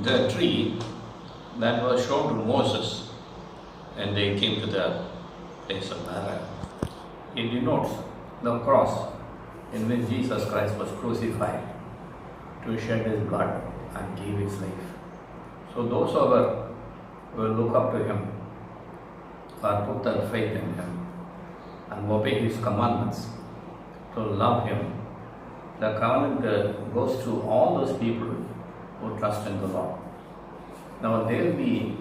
the tree that was shown to Moses when they came to the place of Mara. It denotes the cross in which Jesus Christ was crucified to shed his blood and give his life. So those who will look up to him or put their faith in him and obey his commandments, to love him, the covenant goes to all those people who trust in the Lord. Now they will be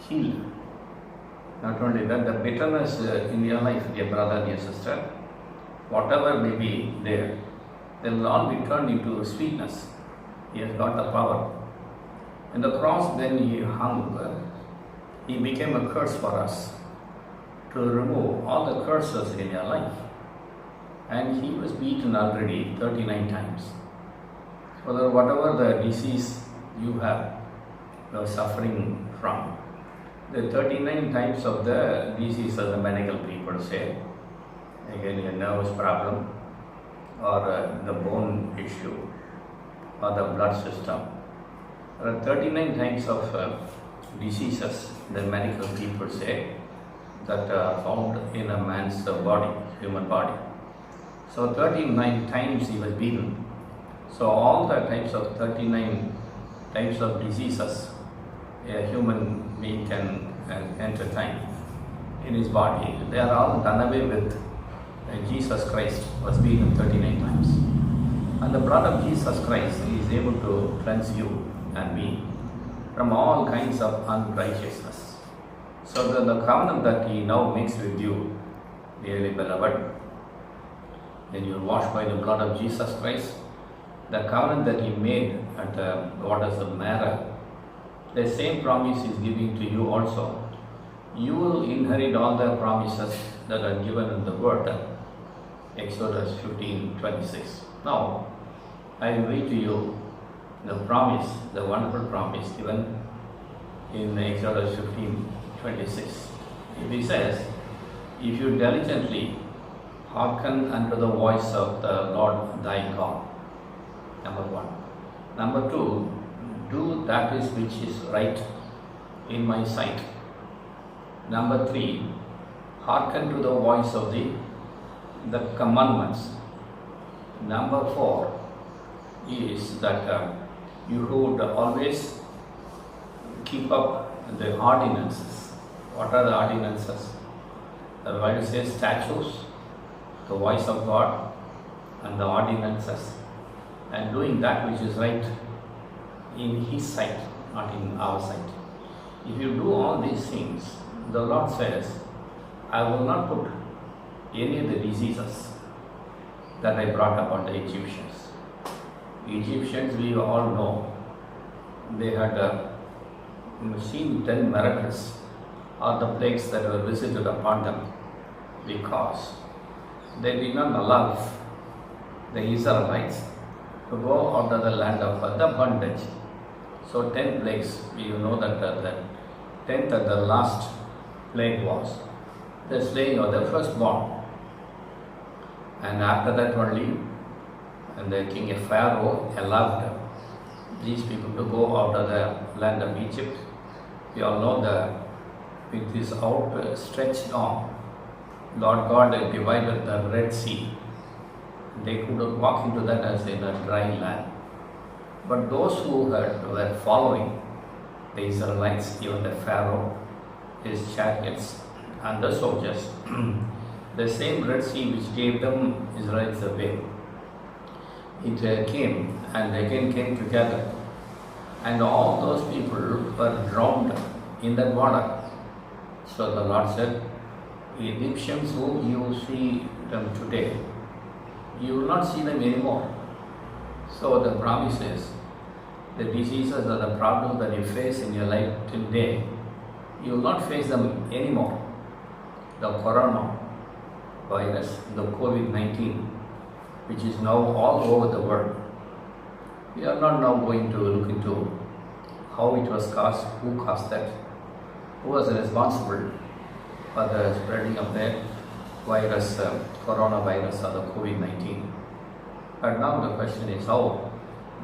healed. Not only that, the bitterness in your life, dear brother, dear sister, whatever may be there, they will all be turned into sweetness. He has got the power. In the cross, when he hung, he became a curse for us to remove all the curses in your life. And he was beaten already 39 times. So that whatever the disease you are suffering from, the 39 types of the disease, as the medical people say, again a nervous problem or the bone issue or the blood system. There are 39 types of diseases the medical people say that are found in a man's body, human body. So 39 times he was beaten. So all the types of 39 types of diseases a human being can entertain in his body, they are all done away with. Jesus Christ was beaten 39 times. And the blood of Jesus Christ is able to cleanse you and me from all kinds of unrighteousness. So the covenant that he now makes with you, dearly beloved, when you are washed by the blood of Jesus Christ, the covenant that he made at the waters of Mara, the same promise is giving to you also. You will inherit all the promises that are given in the word, Exodus 15:26. Now, I will read to you the promise, the wonderful promise given in Exodus 15:26. It says, if you diligently hearken unto the voice of the Lord thy God, number one. Number two, do that is which is right in my sight. Number three, hearken to the voice of the commandments. Number four is that you would always keep up the ordinances. What are the ordinances? The Bible says statutes, the voice of God, and the ordinances, and doing that which is right in his sight, not in our sight. If you do all these things, the Lord says, I will not put any of the diseases that I brought upon the Egyptians. Egyptians, we all know, they had seen 10 miracles or the plagues that were visited upon them because they did not allow the Israelites to go out of the land of the bondage. So 10 plagues, we know that the 10th and the last plague was the slaying of the firstborn. And after that only, and the king of Pharaoh allowed these people to go out of the land of Egypt. We all know that with this outstretched arm, Lord God had divided the Red Sea. They could not walk into that as in a dry land. But those who were following the Israelites, even the Pharaoh, his chariots, and the soldiers, the same Red Sea which gave them Israelites away, it came and again came together, and all those people were drowned in that water. So the Lord said, Egyptians whom you see them today, you will not see them anymore. So the promise is, the diseases or the problems that you face in your life today, you will not face them anymore. The corona virus, the COVID-19, which is now all over the world. We are not now going to look into how it was caused, who caused that, who was responsible for the spreading of that virus, coronavirus or the COVID-19. But now the question is how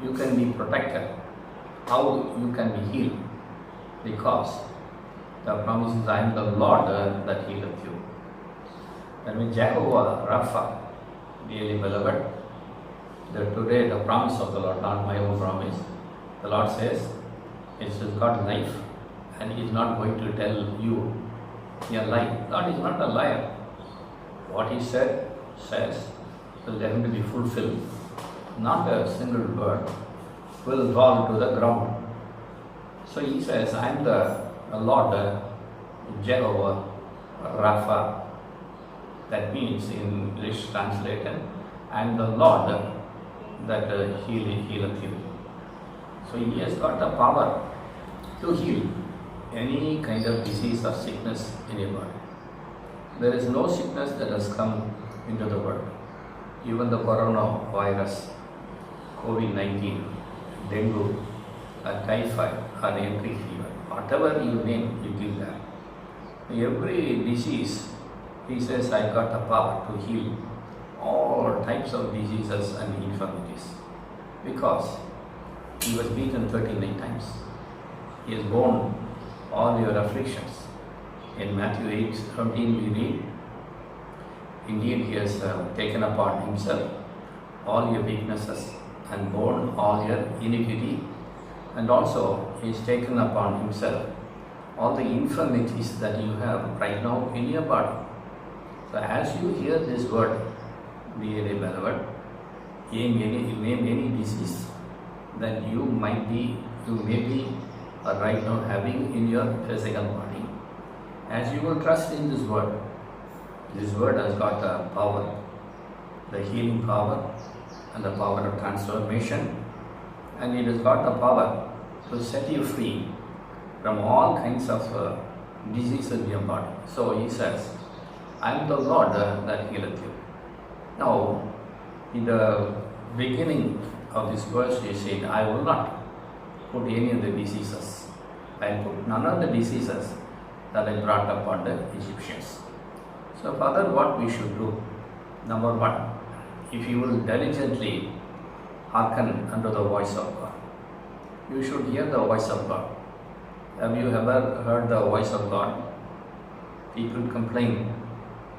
you can be protected how you can be healed? Because the promise is, I am the Lord that healeth you. That means Jehovah Rapha, dearly beloved, that today the promise of the Lord, not my own promise. The Lord says, it's God's life, and He is not going to tell you a lie. God is not a liar. What He says will definitely be fulfilled. Not a single word will fall to the ground. So He says, I am the Lord, Jehovah Rapha. That means in English translated, I am the Lord that healeth you. So He has got the power to heal any kind of disease or sickness in your body. There is no sickness that has come into the world. Even the coronavirus, COVID-19, dengue, typhoid, or entry fever, whatever you name, you give that. Every disease, He says, I got the power to heal all types of diseases and infirmities. Because He was beaten 39 times. He has borne all your afflictions. In Matthew 8:17 we read, indeed He has taken upon Himself all your weaknesses and borne all your iniquity, and also He has taken upon Himself all the infirmities that you have right now in your body. So as you hear this word, dearly beloved, name any disease that you may be right now having in your physical body. As you will trust in this word has got the power, the healing power and the power of transformation, and it has got the power to set you free from all kinds of diseases in your body. So He says, I am the Lord that healeth you. Now, in the beginning of this verse, He said, I will not put any of the diseases. I will put none of the diseases that I brought upon the Egyptians. So, Father, what we should do? Number one, if you will diligently hearken unto the voice of God, you should hear the voice of God. Have you ever heard the voice of God? People complain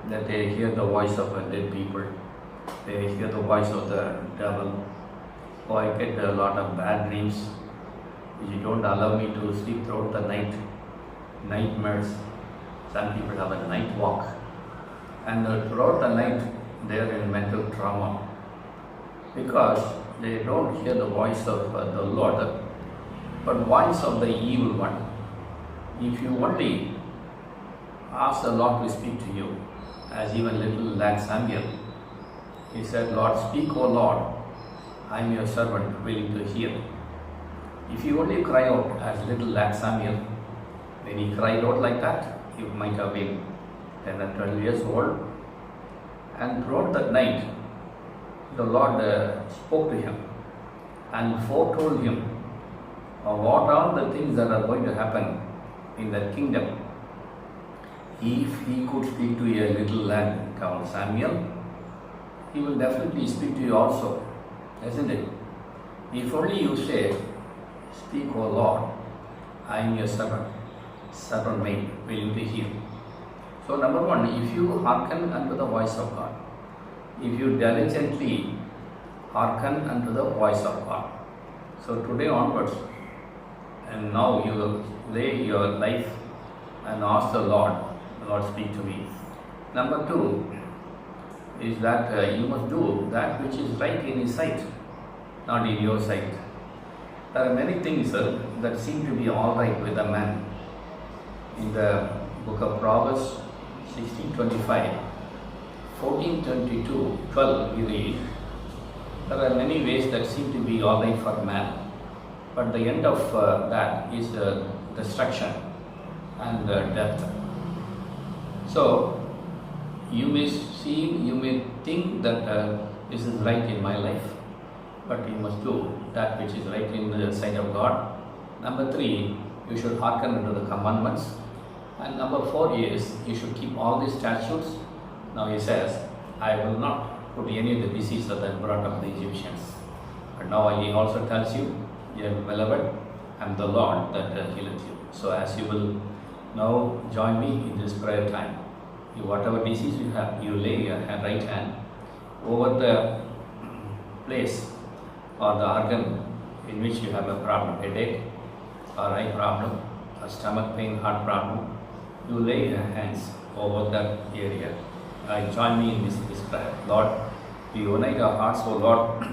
that they hear the voice of dead people. They hear the voice of the devil. Oh, I get a lot of bad dreams. You don't allow me to sleep throughout the night. Nightmares. Some people have a night walk. And throughout the night, they are in mental trauma. Because they don't hear the voice of the Lord, but voice of the evil one. If you only ask the Lord to speak to you, as even little lad Samuel, he said, Lord, speak, O Lord, I am your servant, willing to hear. If you only cry out as little lad Samuel, when he cried out like that, he might have been 10 or 12 years old. And throughout that night, the Lord spoke to him and foretold him of what are the things that are going to happen in that kingdom. If he could speak to a little lad called Samuel, he will definitely speak to you also, isn't it? If only you say, speak, O Lord, I am your servant maid, willing to hear. So number one, if you hearken unto the voice of God, if you diligently hearken unto the voice of God, so today onwards, and now you will lay your life and ask the Lord, speak to me. Number two is that you must do that which is right in His sight, not in your sight. There are many things that seem to be all right with a man. In the book of Proverbs 16:25, 14:22-12 we read, there are many ways that seem to be all right for man, but the end of that is destruction and death. So you may think that this is right in my life, but you must do that which is right in the sight of God. Number three, you should hearken unto the commandments. And number four is, you should keep all these statutes. Now He says, I will not put any of the diseases that I brought up the Egyptians. But now He also tells you, dear beloved, I am the Lord that healeth you. So as you will now join me in this prayer time, whatever disease you have, you lay your right hand over the place or the organ in which you have a problem, headache or eye problem or stomach pain, heart problem. You lay your hands over that area. Join me in this prayer. Lord, we unite our hearts, O Lord,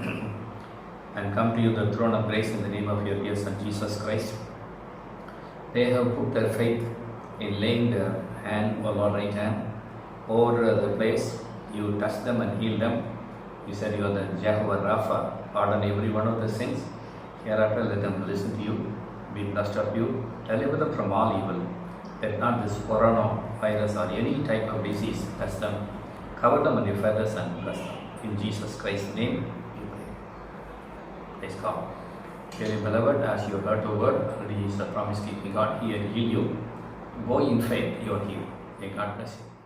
and come to you, the throne of grace, in the name of your dear Son, Jesus Christ. They have put their faith in laying their hand, O Lord, right hand, over the place. You touch them and heal them. You said you are the Jehovah Rapha. Pardon every one of the sins. Hereafter, let them listen to you, be blessed of you, deliver them from all evil. Let not this coronavirus or any type of disease touch them. Cover them in your feathers and bless them. In Jesus Christ's name, we pray. Praise God. Dearly beloved, as you heard the word, already is the promise keeping God. He will heal you. Go in faith, you are healed. May God bless you.